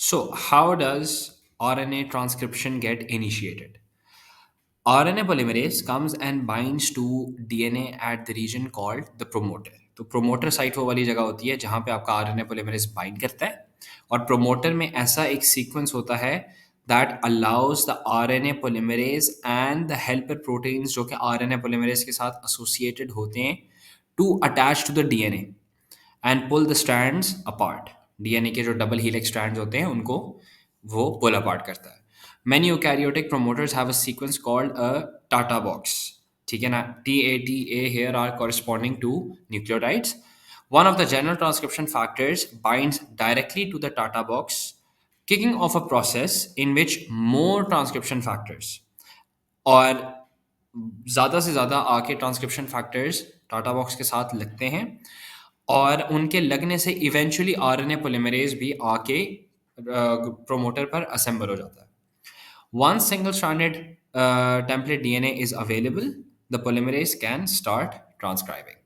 So how does RNA transcription get initiated? RNA polymerase comes and binds to DNA at the region called the promoter. तो promoter site वो वाली जगह होती है जहाँ पे आपका RNA polymerase bind करता है, और promoter में ऐसा एक sequence होता है that allows the RNA polymerase and the helper proteins जो कि RNA polymerase के साथ associated होते हैं to attach to the DNA and pull the strands apart. DNA के जो डबल हेलिक्स स्ट्रैंड्स होते हैं उनको वो पुल अपार्ट करता है. Many eukaryotic promoters have a sequence called a Tata box. ठीक है ना? TATA here are corresponding to nucleotides. One of the general transcription factors binds directly to the Tata box, kicking off a process in which more transcription factors और ज़्यादा से ज़्यादा आके transcription factors TATA box के साथ लगते हैं, और उनके लगने से इवेंचुअली आरएनए पॉलीमरेज भी आके प्रोमोटर पर असेंबल हो जाता है. Once single stranded template DNA is available, the polymerase can start transcribing.